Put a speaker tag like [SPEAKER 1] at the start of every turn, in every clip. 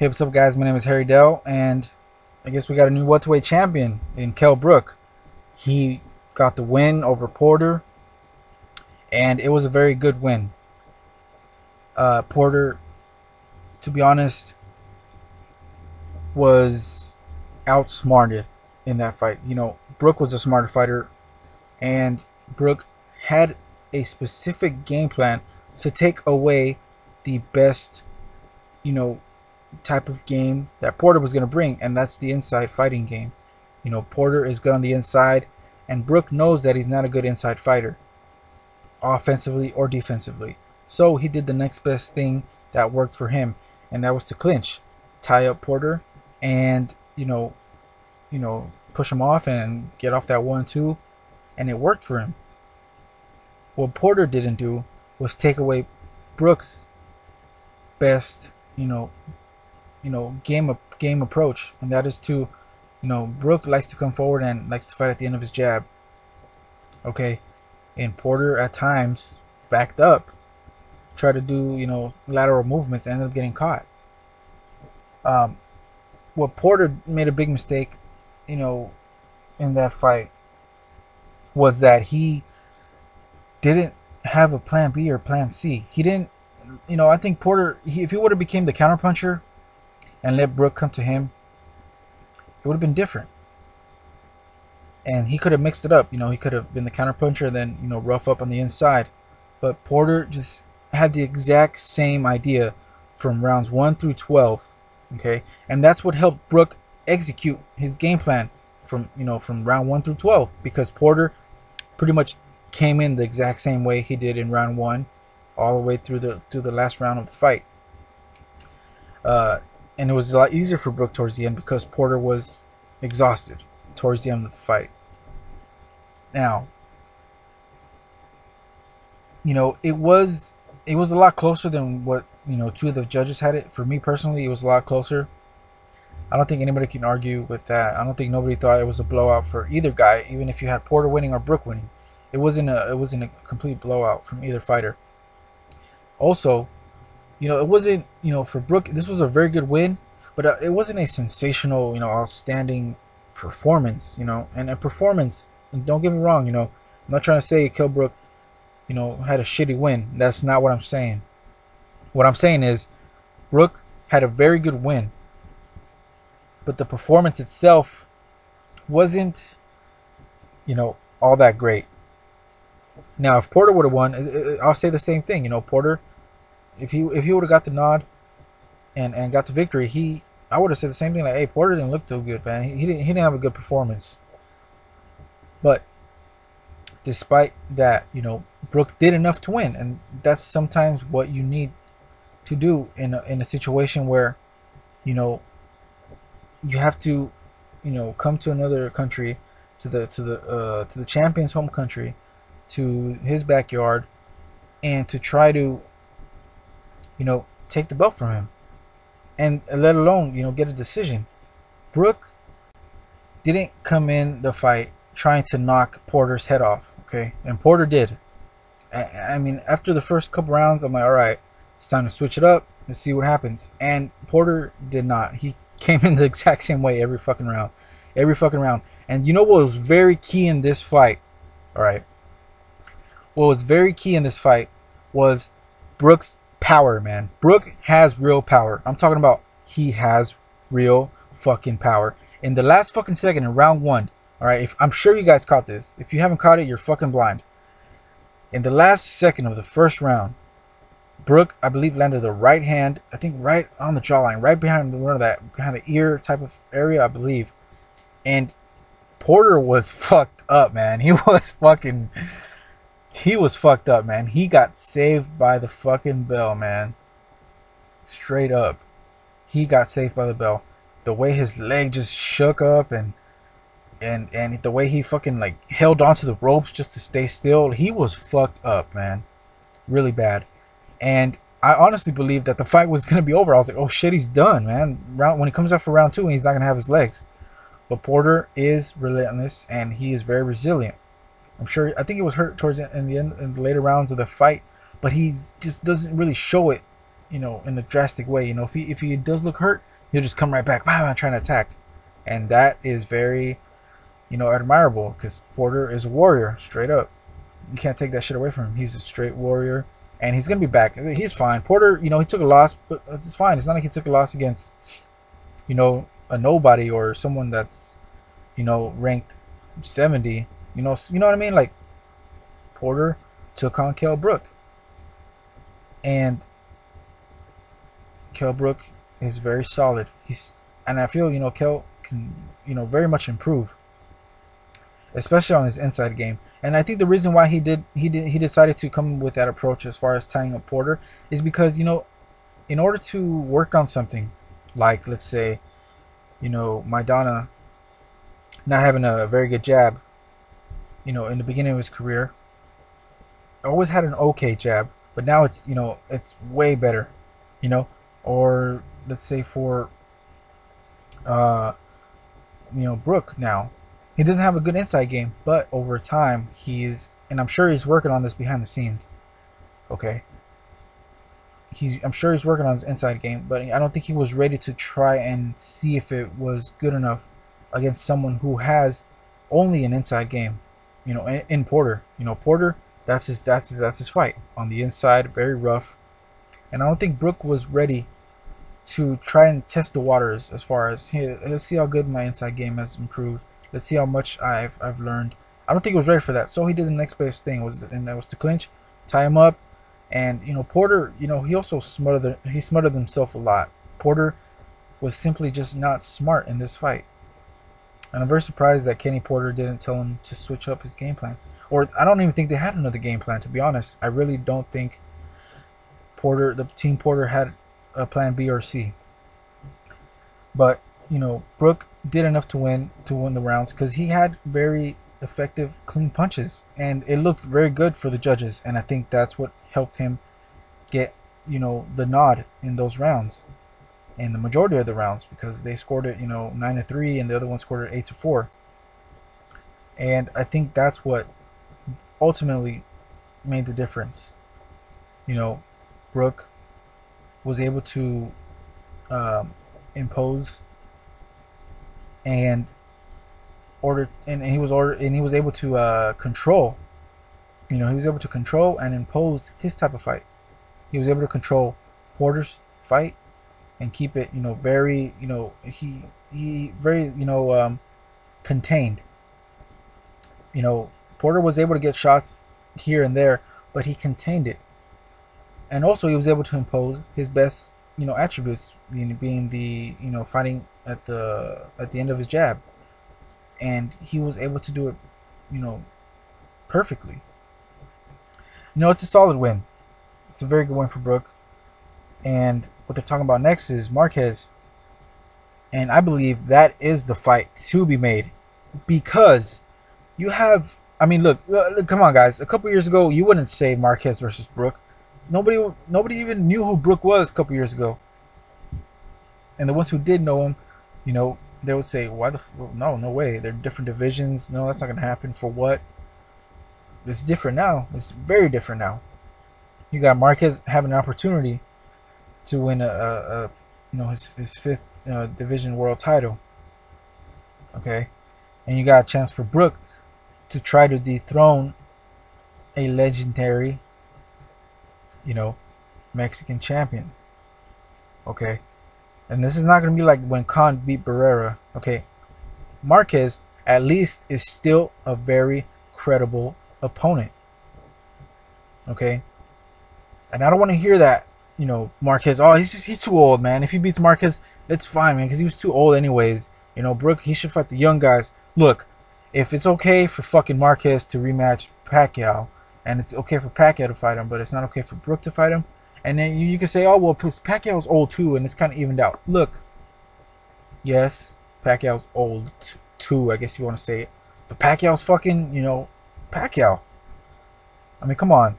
[SPEAKER 1] Hey, what's up, guys? My name is Harry Dell, and I guess we got a new welterweight champion in Kell Brook. He got the win over Porter, and it was a very good win. Porter, to be honest, was outsmarted in that fight. Brook was a smarter fighter, and Brook had a specific game plan to take away the best, type of game that Porter was going to bring, and that's the inside fighting game. Porter is good on the inside, and Brook knows that he's not a good inside fighter, offensively or defensively. So he did the next best thing that worked for him, and that was to clinch, tie up Porter, and push him off and get off that 1-2, and it worked for him. What Porter didn't do was take away Brook's best, game approach, and that is to, Brook likes to come forward and likes to fight at the end of his jab. Okay, and Porter at times backed up, tried to do lateral movements, ended up getting caught. What Porter made a big mistake, in that fight was that he didn't have a plan B or plan C. He didn't, I think Porter, if he would have became the counterpuncher and let Brook come to him, it would have been different. And he could have mixed it up. He could have been the counterpuncher and then, rough up on the inside. But Porter just had the exact same idea from rounds 1 through 12. Okay, and that's what helped Brook execute his game plan from round 1 through 12, because Porter pretty much came in the exact same way he did in round 1 all the way through the last round of the fight. And it was a lot easier for Brook towards the end because Porter was exhausted towards the end of the fight. Now, it was a lot closer than what two of the judges had it. For me personally, it was a lot closer. I don't think anybody can argue with that. I don't think nobody thought it was a blowout for either guy, even if you had Porter winning or Brook winning. It wasn't a complete blowout from either fighter. Also, it wasn't, for Brook, this was a very good win, but it wasn't a sensational, outstanding performance, and a performance, and don't get me wrong, I'm not trying to say Kell Brook, had a shitty win. That's not what I'm saying. What I'm saying is Brook had a very good win, but the performance itself wasn't, all that great. Now, if Porter would have won, I'll say the same thing. Porter, if he would have got the nod and got the victory, I would have said the same thing. Like, hey, Porter didn't look too good, man. He didn't have a good performance. But despite that, Brook did enough to win, and that's sometimes what you need to do in a situation where, you have to, come to another country, to the champion's home country, to his backyard, and to try to take the belt from him, and let alone get a decision. Brook didn't come in the fight trying to knock Porter's head off, okay, and Porter did. I mean, after the first couple rounds, I'm like, all right, it's time to switch it up and see what happens. And Porter did not. He came in the exact same way every fucking round, And what was very key in this fight? All right, what was very key in this fight was Brook's power, man. Brook has real power. I'm talking about he has real fucking power. In the last fucking second in round 1, all right, I'm sure you guys caught this. If you haven't caught it, you're fucking blind. In the last second of the first round, Brook, I believe, landed the right hand, I think right on the jawline, right behind behind the ear type of area, I believe. And Porter was fucked up, man. He was fucked up, man. He got saved by the fucking bell, man. Straight up. He got saved by the bell. The way his leg just shook up and the way he fucking held onto the ropes just to stay still, he was fucked up, man. Really bad. And I honestly believed that the fight was going to be over. I was like, oh shit, he's done, man. When he comes out for round 2, he's not going to have his legs. But Porter is relentless, and he is very resilient. I think he was hurt towards in the later rounds of the fight, but he just doesn't really show it, in a drastic way. If he does look hurt, He'll just come right back, bam, trying to attack, and that is very, admirable, because Porter is a warrior, straight up. You can't take that shit away from him. He's a straight warrior, and he's gonna be back. He's fine. Porter, he took a loss, but it's fine. It's not like he took a loss against, a nobody or someone that's, ranked 70. You know what I mean? Like, Porter took on Kell Brook, and Kell Brook is very solid. And I feel Kell can very much improve, especially on his inside game. And I think the reason why he decided to come with that approach as far as tying up Porter is because in order to work on something, like let's say Maidana not having a very good jab, in the beginning of his career, always had an okay jab, but now it's it's way better, or let's say for Brook now. He doesn't have a good inside game, but over time and I'm sure he's working on this behind the scenes. Okay. I'm sure he's working on his inside game, but I don't think he was ready to try and see if it was good enough against someone who has only an inside game. In Porter. Porter, that's his fight. On the inside, very rough. And I don't think Brook was ready to try and test the waters as far as, hey, let's see how good my inside game has improved. Let's see how much I've learned. I don't think he was ready for that. So he did the next best thing, and that was to clinch, tie him up, and Porter, he also smothered himself a lot. Porter was simply just not smart in this fight, and I'm very surprised that Kenny Porter didn't tell him to switch up his game plan. Or I don't even think they had another game plan, to be honest. I really don't think the team Porter had a plan B or C. But Brook did enough to win the rounds because he had very effective, clean punches, and it looked very good for the judges. And I think that's what helped him get the nod in those rounds, in the majority of the rounds, because they scored it 9-3, and the other one scored it 8-4. And I think that's what ultimately made the difference. Brook was able to impose and he was able to control. He was able to control and impose his type of fight. He was able to control Porter's fight and keep it very he very contained. Porter was able to get shots here and there, but he contained it. And also he was able to impose his best attributes, being the fighting at the end of his jab, and he was able to do it perfectly. It's a solid win. It's a very good win for Brook. And what they're talking about next is Marquez, and I believe that is the fight to be made, because you have, look, come on guys, a couple years ago you wouldn't say Marquez versus Brook. Nobody even knew who Brook was a couple years ago. And the ones who did know him, they would say, "Why no way? They're different divisions. No, that's not gonna happen. For what?" It's different now. It's very different now. You got Marquez having an opportunity to win his fifth division world title. Okay, and you got a chance for Brook to try to dethrone a legendary Mexican champion. Okay, and this is not going to be like when Khan beat Barrera. Okay, Marquez at least is still a very credible opponent. Okay, and I don't want to hear that Marquez, oh, he's too old, man. If he beats Marquez, that's fine, man, because he was too old anyways. Brook, he should fight the young guys. Look, if it's okay for fucking Marquez to rematch Pacquiao, and it's okay for Pacquiao to fight him, but it's not okay for Brook to fight him, and then you can say, oh, well, Pacquiao's old too, and it's kind of evened out. Look, yes, Pacquiao's old too, I guess you want to say it, but Pacquiao's fucking, Pacquiao. Come on.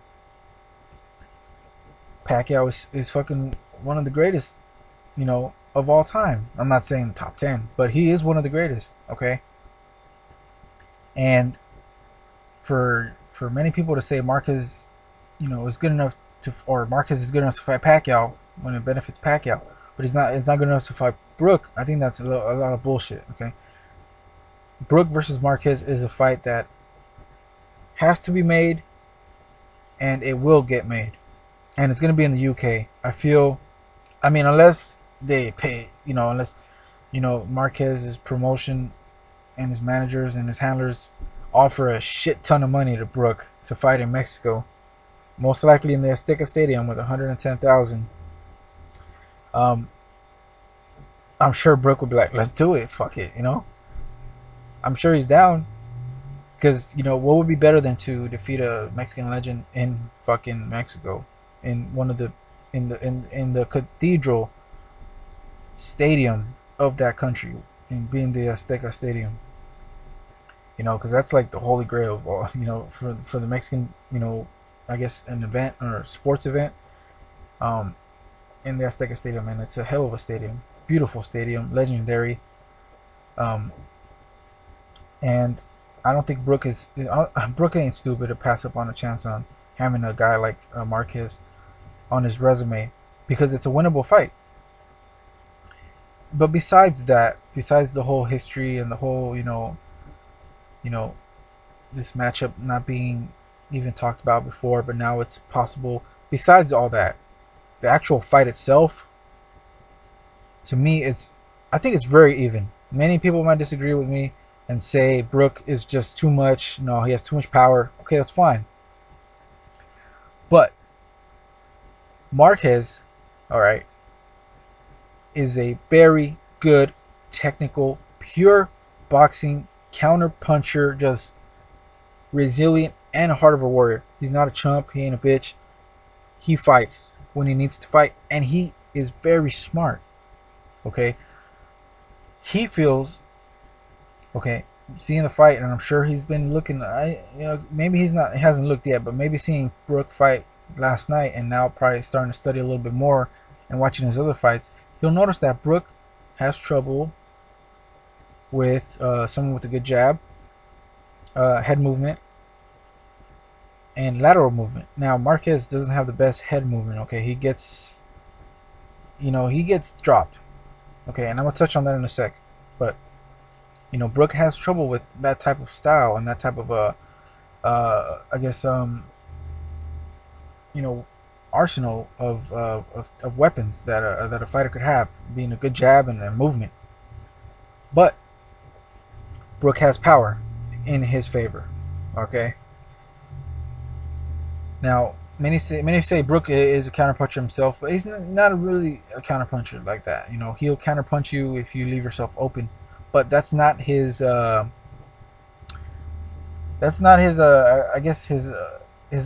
[SPEAKER 1] Pacquiao is fucking one of the greatest, of all time. I'm not saying the top 10, but he is one of the greatest, okay? And for many people to say Marquez, is good enough to, or Marquez is good enough to fight Pacquiao when it benefits Pacquiao. but he's not. It's not good enough to fight Brook. I think that's a lot of bullshit. Okay, Brook versus Marquez is a fight that has to be made, and it will get made, and it's gonna be in the UK. I feel. I mean, unless they pay, unless Marquez's promotion and his managers and his handlers offer a shit ton of money to Brook to fight in Mexico, most likely in the Azteca Stadium with 110,000. I'm sure Brook would be like, "Let's do it, fuck it," I'm sure he's down, because what would be better than to defeat a Mexican legend in fucking Mexico, in one of the in the cathedral stadium of that country, and being the Azteca Stadium. Because that's like the holy grail of all, for the Mexican, I guess an event or a sports event, in the Azteca Stadium, and it's a hell of a stadium, beautiful stadium, legendary, and I don't think Brook ain't stupid to pass up on a chance on having a guy like Marquez on his resume, because it's a winnable fight. But besides that, besides the whole history and the whole, this matchup not being even talked about before, but now it's possible. Besides all that, the actual fight itself, to me, I think it's very even. Many people might disagree with me and say Brook is just too much. No, he has too much power. Okay, that's fine. But Marquez, all right, is a very good technical, pure boxing counter puncher, just resilient and a heart of a warrior. He's not a chump. He ain't a bitch. He fights when he needs to fight, and he is very smart. Okay, he feels okay seeing the fight, and I'm sure he's been looking. Maybe he hasn't looked yet, but maybe seeing Brook fight last night, and now probably starting to study a little bit more and watching his other fights, you'll notice that Brook has trouble with someone with a good jab, head movement, and lateral movement. Now Marquez doesn't have the best head movement. Okay, he gets dropped. Okay, and I'm gonna touch on that in a sec. But Brook has trouble with that type of style and that type of I guess arsenal of weapons that a fighter could have, being a good jab and a movement. But Brook has power in his favor. Okay. Now many say Brook is a counterpuncher himself, but he's not really a counterpuncher like that. He'll counterpunch you if you leave yourself open, but that's not his. I guess his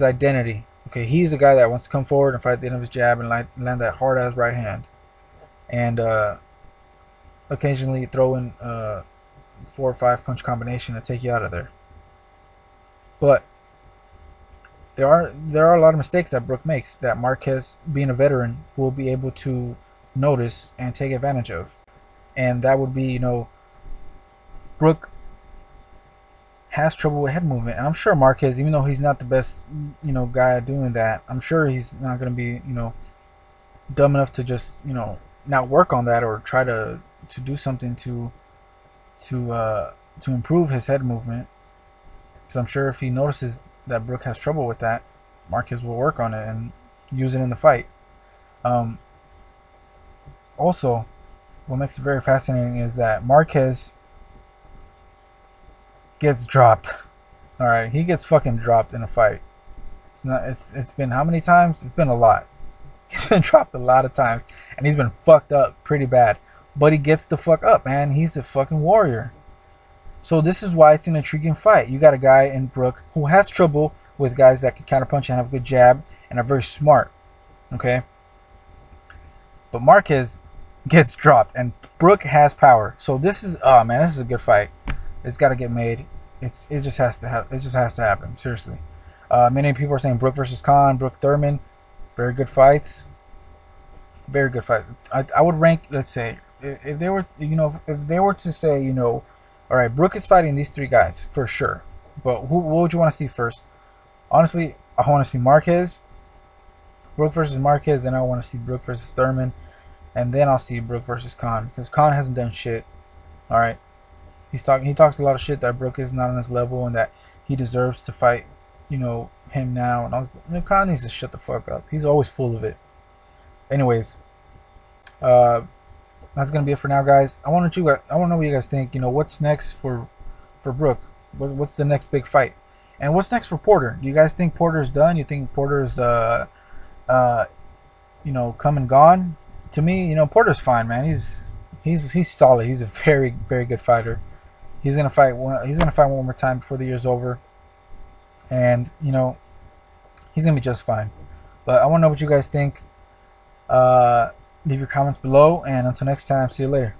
[SPEAKER 1] identity. Okay, he's a guy that wants to come forward and fight at the end of his jab and land that hard ass right hand, and occasionally throw in 4 or 5 punch combination to take you out of there. But there are a lot of mistakes that Brook makes that Marquez, being a veteran, will be able to notice and take advantage of, and that would be Brook has trouble with head movement, and I'm sure Marquez, even though he's not the best guy at doing that, I'm sure he's not going to be dumb enough to just not work on that or try to do something to improve his head movement. So I'm sure if he notices that Brook has trouble with that, Marquez will work on it and use it in the fight. Also, what makes it very fascinating is that Marquez gets dropped. All right, he gets fucking dropped in a fight. It's been how many times? It's been a lot. He's been dropped a lot of times, and he's been fucked up pretty bad. But he gets the fuck up, man. He's a fucking warrior. So this is why it's an intriguing fight. You got a guy in Brook who has trouble with guys that can counterpunch and have a good jab and are very smart. Okay? But Marquez gets dropped, and Brook has power. So this is, oh man, this is a good fight. It's got to get made. It just has to happen. Seriously. Many people are saying Brook versus Khan, Brook Thurman, very good fights. Very good fight. I would rank, let's say, if they were, if they were to say, all right, Brook is fighting these 3 guys for sure. But what would you want to see first? Honestly, I want to see Marquez, Brook versus Marquez. Then I want to see Brook versus Thurman, and then I'll see Brook versus Khan, because Khan hasn't done shit. All right, he talks a lot of shit that Brook is not on his level and that he deserves to fight, him now. And Khan needs to shut the fuck up. He's always full of it. Anyways, that's gonna be it for now, guys. I want to know what you guys think. What's next for Brook? What's the next big fight? And what's next for Porter? Do you guys think Porter's done? You think Porter's come and gone? To me, Porter's fine, man. He's solid. He's a very, very good fighter. He's gonna fight one more time before the year's over, and he's gonna be just fine. But I want to know what you guys think. Leave your comments below, and until next time, see you later.